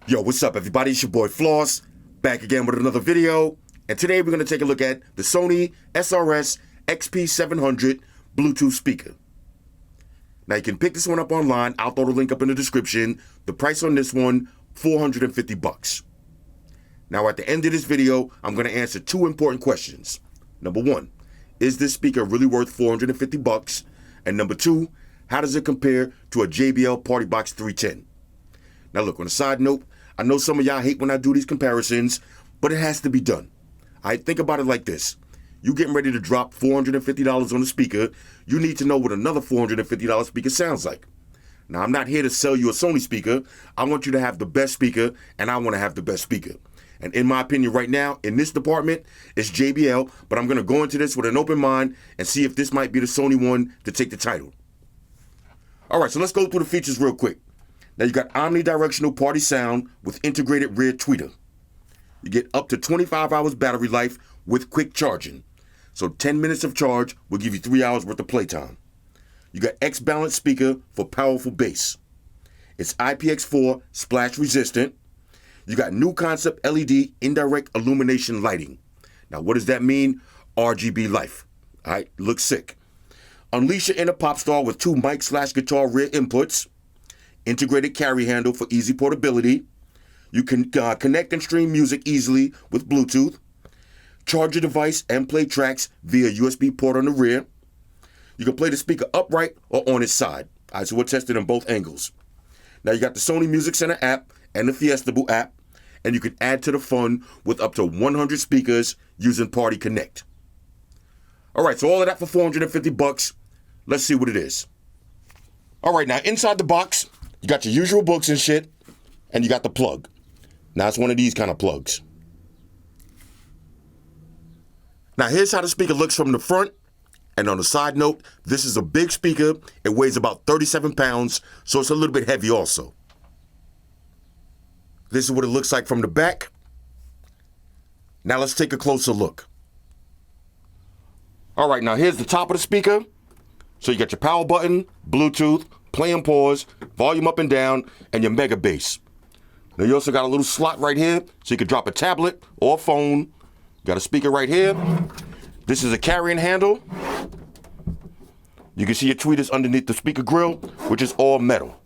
Yo, what's up everybody? It's your boy Floss, back again with another video. And today we're going to take a look at the Sony SRS-XP700 Bluetooth speaker. Now you can pick this one up online. I'll throw the link up in the description. The price on this one, $450. Now at the end of this video, I'm going to answer two important questions. Number one, is this speaker really worth $450? And number two, how does it compare to a JBL PartyBox 310? Now look, on a side note, I know some of y'all hate when I do these comparisons, but it has to be done. I think about it like this. You getting ready to drop $450 on the speaker, you need to know what another $450 speaker sounds like. Now, I'm not here to sell you a Sony speaker. I want you to have the best speaker, and I want to have the best speaker. And in my opinion right now, in this department, it's JBL, but I'm going to go into this with an open mind and see if this might be the Sony one to take the title. All right, so let's go through the features real quick. Now you got omnidirectional party sound with integrated rear tweeter. You get up to 25 hours battery life with quick charging. So 10 minutes of charge will give you 3 hours worth of playtime. You got X-Balance speaker for powerful bass. It's IPX4 splash resistant. You got new concept LED indirect illumination lighting. Now what does that mean? RGB life. All right, looks sick. Unleash your inner pop star with two mic/guitar rear inputs. Integrated carry handle for easy portability. You can connect and stream music easily with Bluetooth. Charge your device and play tracks via USB port on the rear. You can play the speaker upright or on its side. All right, so we're testing on both angles. Now you got the Sony Music Center app and the Fiestable app, and you can add to the fun with up to 100 speakers using Party Connect. All right, so all of that for $450. Let's see what it is. All right, now inside the box, you got your usual books and shit, and you got the plug. Now it's one of these kind of plugs. Now here's how the speaker looks from the front. And on a side note, this is a big speaker. It weighs about 37 pounds, so it's a little bit heavy also. This is what it looks like from the back. Now let's take a closer look. All right, now here's the top of the speaker. So you got your power button, Bluetooth, play and pause, volume up and down, and your mega bass. Now you also got a little slot right here, so you can drop a tablet or a phone. You got a speaker right here. This is a carrying handle. You can see your tweeters underneath the speaker grill, which is all metal.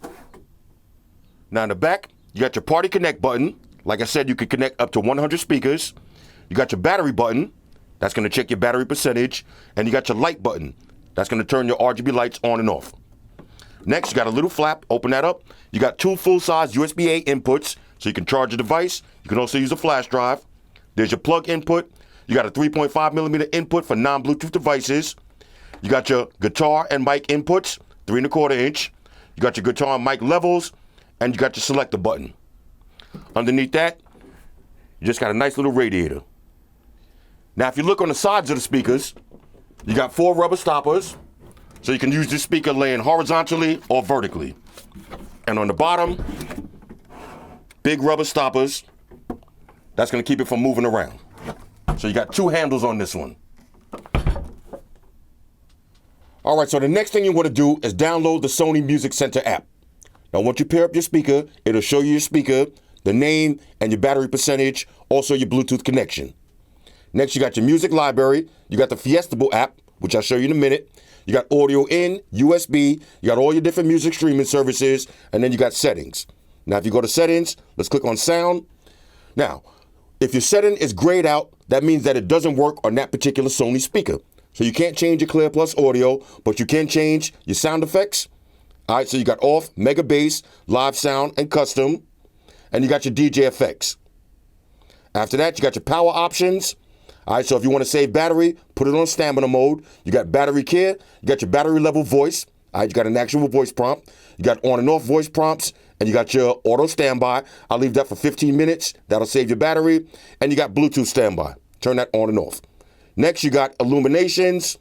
Now in the back, you got your Party Connect button. Like I said, you can connect up to 100 speakers. You got your battery button. That's going to check your battery percentage. And you got your light button. That's going to turn your RGB lights on and off. Next, you got a little flap. Open that up. You got two full-size USB-A inputs, so you can charge your device. You can also use a flash drive. There's your plug input. You got a 3.5 millimeter input for non-Bluetooth devices. You got your guitar and mic inputs, 3 1/4 inch. You got your guitar and mic levels, and you got your selector button. Underneath that, you just got a nice little radiator. Now, if you look on the sides of the speakers, you got 4 rubber stoppers, so you can use this speaker laying horizontally or vertically. And on the bottom, big rubber stoppers. That's going to keep it from moving around. So you got 2 handles on this one. All right, so the next thing you want to do is download the Sony Music Center app. Now, once you pair up your speaker, it'll show you your speaker, the name, and your battery percentage, also your Bluetooth connection. Next, you got your music library. You got the Fiestable app, which I'll show you in a minute. You got audio in, USB. You got all your different music streaming services, and then you got settings. Now, if you go to settings, let's click on sound. Now, if your setting is grayed out, that means that it doesn't work on that particular Sony speaker. So you can't change your Clear Plus audio, but you can change your sound effects. All right, so you got off, mega bass, live sound, and custom. And you got your DJ effects. After that, you got your power options. All right, so if you want to save battery, put it on stamina mode. You got battery care. You got your battery level voice. All right, you got an actual voice prompt. You got on and off voice prompts. And you got your auto standby. I'll leave that for 15 minutes. That'll save your battery. And you got Bluetooth standby. Turn that on and off. Next, you got illuminations.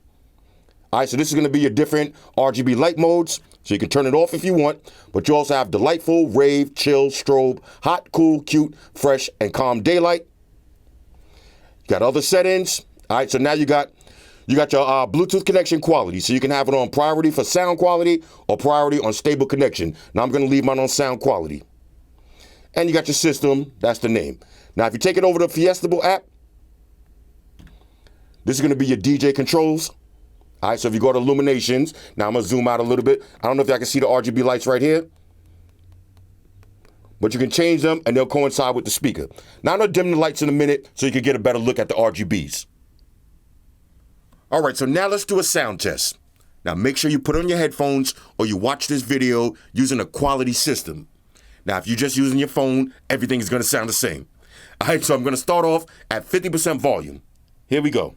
All right, so this is going to be your different RGB light modes. So you can turn it off if you want. But you also have delightful, rave, chill, strobe, hot, cool, cute, fresh, and calm daylight. You got other settings. All right, so now you got your Bluetooth connection quality. So you can have it on priority for sound quality or priority on stable connection. Now I'm going to leave mine on sound quality. and you got your system. That's the name. Now, if you take it over to the Fiestable app, this is going to be your DJ controls. All right, so if you go to Illuminations, now I'm going to zoom out a little bit. I don't know if y'all can see the RGB lights right here, but you can change them and they'll coincide with the speaker. Now I'm going to dim the lights in a minute so you can get a better look at the RGBs. All right, so now let's do a sound test. Now make sure you put on your headphones or you watch this video using a quality system. Now, if you're just using your phone, everything is going to sound the same. All right, so I'm going to start off at 50% volume. Here we go.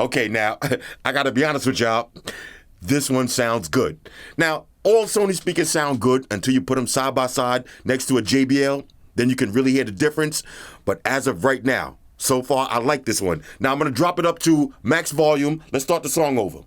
Okay, now, I gotta be honest with y'all, this one sounds good. Now, all Sony speakers sound good until you put them side by side next to a JBL, then you can really hear the difference. But as of right now, so far, I like this one. Now, I'm gonna drop it up to max volume. Let's start the song over.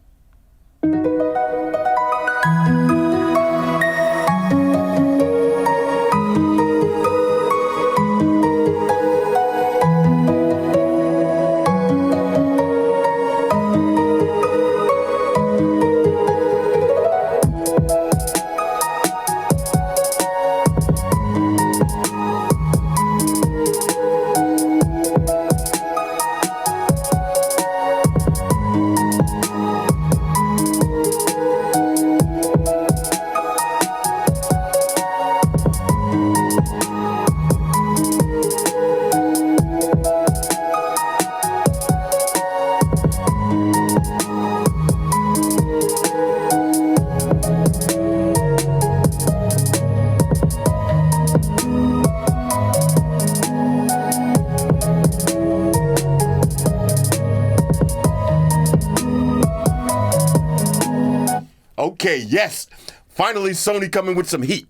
Okay, yes, finally Sony coming with some heat.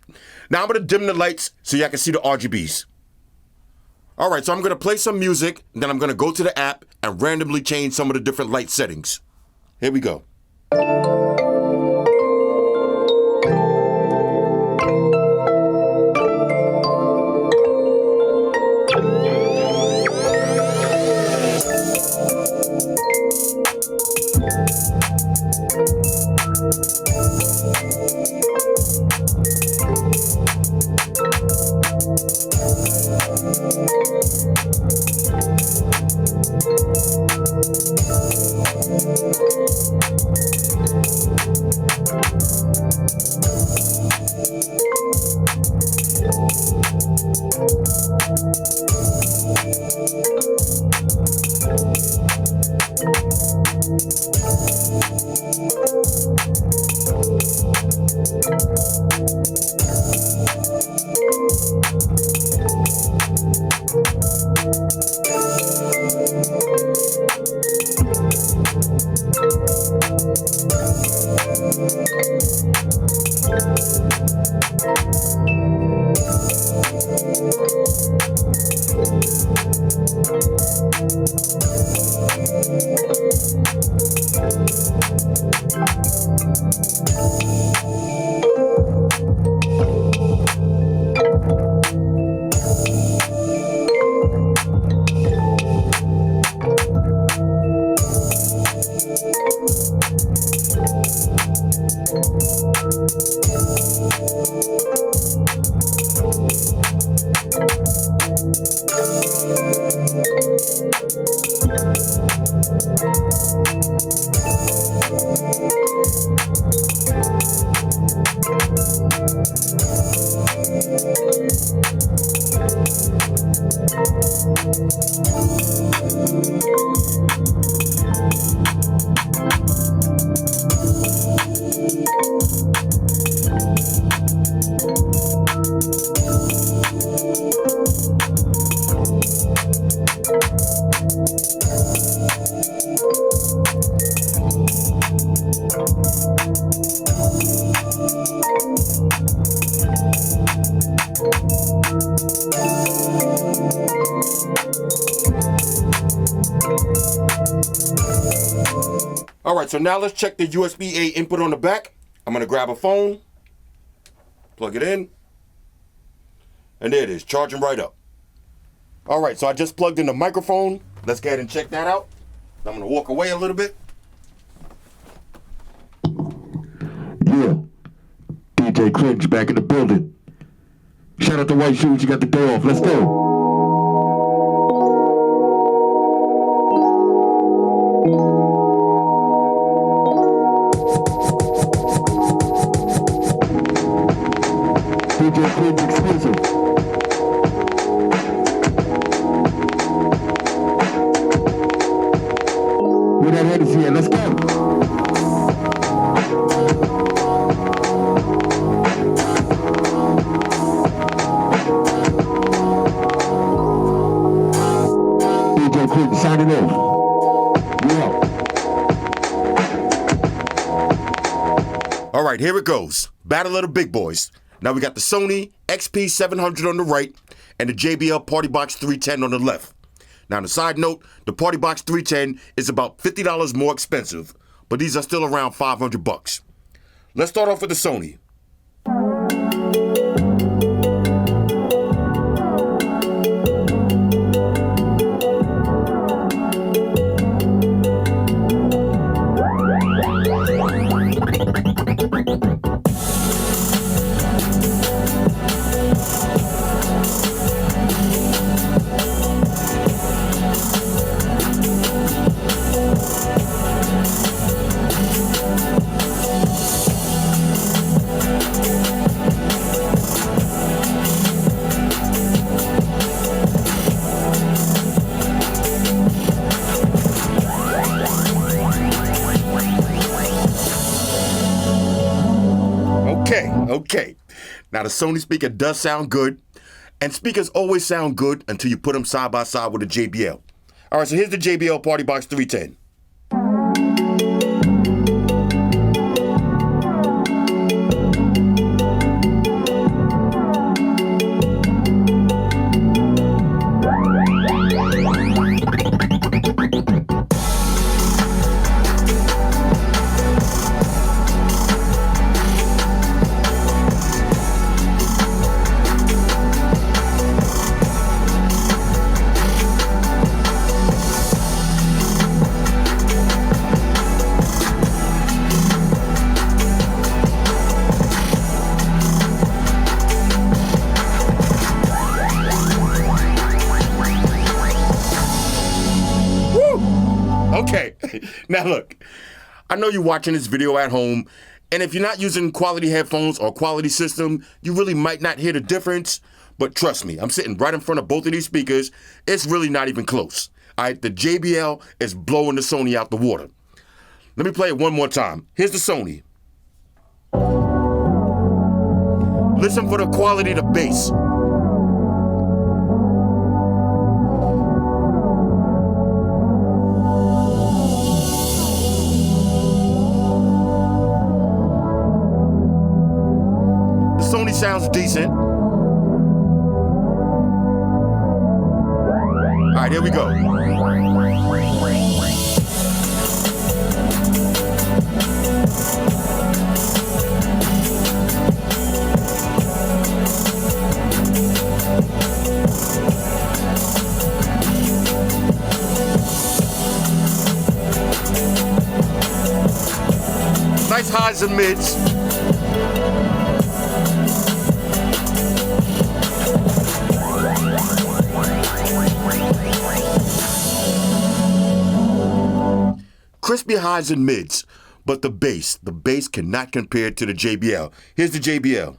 Now I'm gonna dim the lights so y'all can see the RGBs. All right, so I'm gonna play some music, then I'm gonna go to the app and randomly change some of the different light settings. Here we go. All right, so now let's check the USB-A input on the back. I'm gonna grab a phone, plug it in, and there it is, charging right up. All right, so I just plugged in the microphone. Let's go ahead and check that out. I'm gonna walk away a little bit. Yeah, DJ Cringe back in the building. Shout out to White Shoes, you got the day off. Let's go. DJ Cringe exclusive. Where that head is here, let's go. DJ Cringe signing off. Yeah. All right, here it goes. Battle of the big boys. Now we got the Sony XP700 on the right and the JBL PartyBox 310 on the left. Now, on a side note, the PartyBox 310 is about $50 more expensive, but these are still around $500. Let's start off with the Sony. Okay. Now the Sony speaker does sound good, and speakers always sound good until you put them side by side with the JBL. All right, so here's the JBL PartyBox 310. Okay, now look, I know you're watching this video at home, and if you're not using quality headphones or quality system, you really might not hear the difference, but trust me, I'm sitting right in front of both of these speakers. It's really not even close. All right, the JBL is blowing the Sony out the water. Let me play it one more time. Here's the Sony. Listen for the quality of the bass. Sony sounds decent. All right, here we go. Nice highs and mids. Crispy highs and mids, but the bass cannot compare to the JBL. Here's the JBL.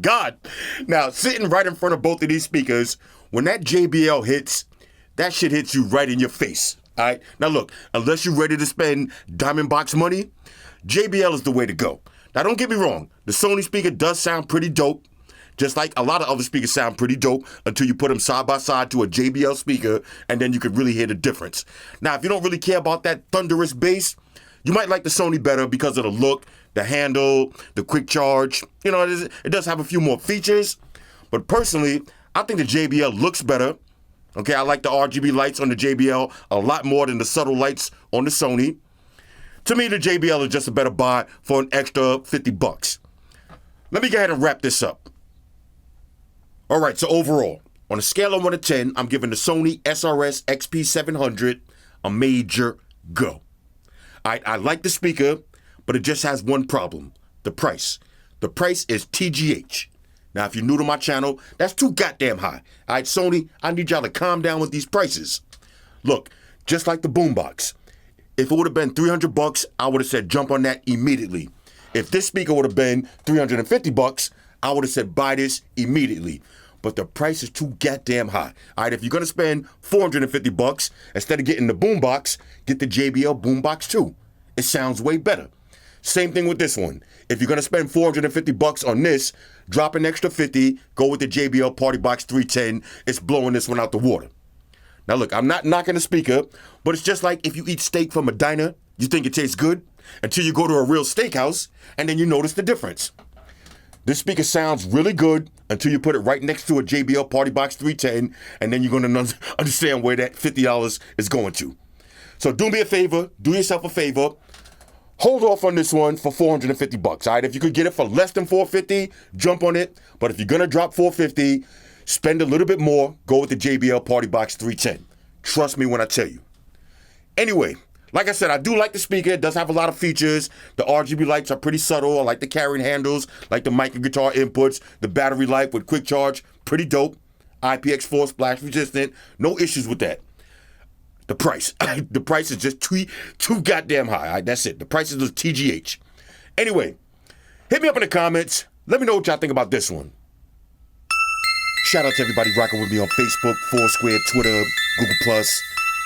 God. Now, sitting right in front of both of these speakers, when that JBL hits, that shit hits you right in your face. All right? Now, look, unless you're ready to spend diamond box money, JBL is the way to go. Now, don't get me wrong. The Sony speaker does sound pretty dope, just like a lot of other speakers sound pretty dope until you put them side by side to a JBL speaker, and then you can really hear the difference. Now, if you don't really care about that thunderous bass, you might like the Sony better because of the look, the handle, the quick charge. You know, it does have a few more features. But personally, I think the JBL looks better. Okay, I like the RGB lights on the JBL a lot more than the subtle lights on the Sony. To me, the JBL is just a better buy for an extra $50. Let me go ahead and wrap this up. All right, so overall, on a scale of 1 to 10, I'm giving the Sony SRS-XP700 a major go. I like the speaker, but it just has one problem, the price. The price is TGH. Now, if you're new to my channel, that's too goddamn high. All right, Sony, I need y'all to calm down with these prices. Look, just like the boombox. If it would have been $300, I would have said jump on that immediately. If this speaker would have been $350, I would have said buy this immediately. But the price is too goddamn high. All right, if you're going to spend $450, instead of getting the boombox, get the JBL boombox too. It sounds way better. Same thing with this one. If you're going to spend $450 on this, drop an extra $50, go with the JBL PartyBox 310. It's blowing this one out the water. Now look, I'm not knocking the speaker, but it's just like if you eat steak from a diner, you think it tastes good until you go to a real steakhouse, and then you notice the difference. This speaker sounds really good until you put it right next to a JBL PartyBox 310, and then you're going to understand where that $50 is going to. So do me a favor, do yourself a favor, hold off on this one for $450. All right, if you could get it for less than $450, jump on it. But if you're going to drop $450, spend a little bit more, go with the JBL PartyBox 310. Trust me when I tell you. Anyway, like I said, I do like the speaker. It does have a lot of features. The RGB lights are pretty subtle. I like the carrying handles, like the mic and guitar inputs. The battery life with quick charge, pretty dope. IPX4 splash resistant. No issues with that. The price. The price is just too goddamn high. All right, that's it. The price is just TGH. Anyway, hit me up in the comments. Let me know what y'all think about this one. Shout out to everybody rocking with me on Facebook, Foursquare, Twitter, Google+.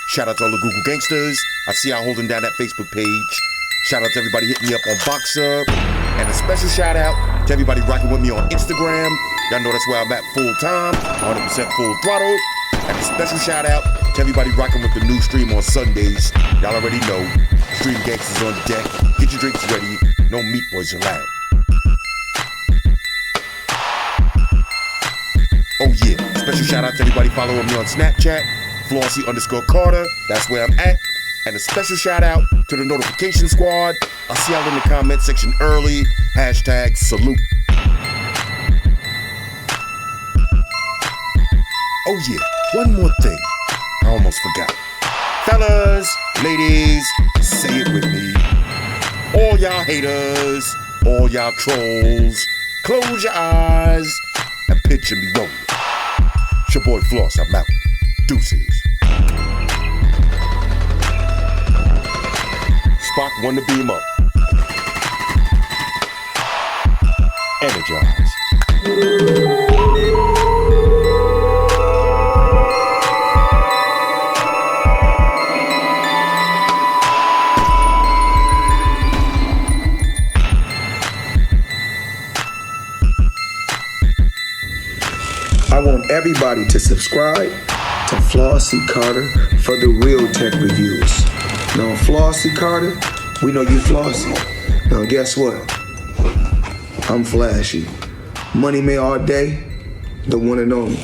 Shout out to all the Google gangsters. I see y'all holding down that Facebook page. Shout out to everybody hitting me up on Boxer. And a special shout out to everybody rocking with me on Instagram. Y'all know that's where I'm at full time, 100% full throttle. And a special shout out to everybody rocking with the new stream on Sundays. Y'all already know, Stream Gangsters on deck. Get your drinks ready. No meat boys allowed. Oh yeah, special shout out to everybody following me on Snapchat, Flossy_Carter, that's where I'm at. And a special shout out to the notification squad. I'll see y'all in the comment section early. #salute. Oh yeah, one more thing. I almost forgot. Fellas, ladies, say it with me. All y'all haters, all y'all trolls, close your eyes and picture me rolling. It's your boy Floss, I'm out. Deuces. Spock won the beam up. Energize. I want everybody to subscribe to Flossy Carter for the real tech reviews. Now, Flossy Carter, we know you flossy. Now, guess what? I'm flashy. Money May all day, the one and only.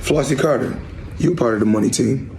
Flossy Carter, you part of the money team.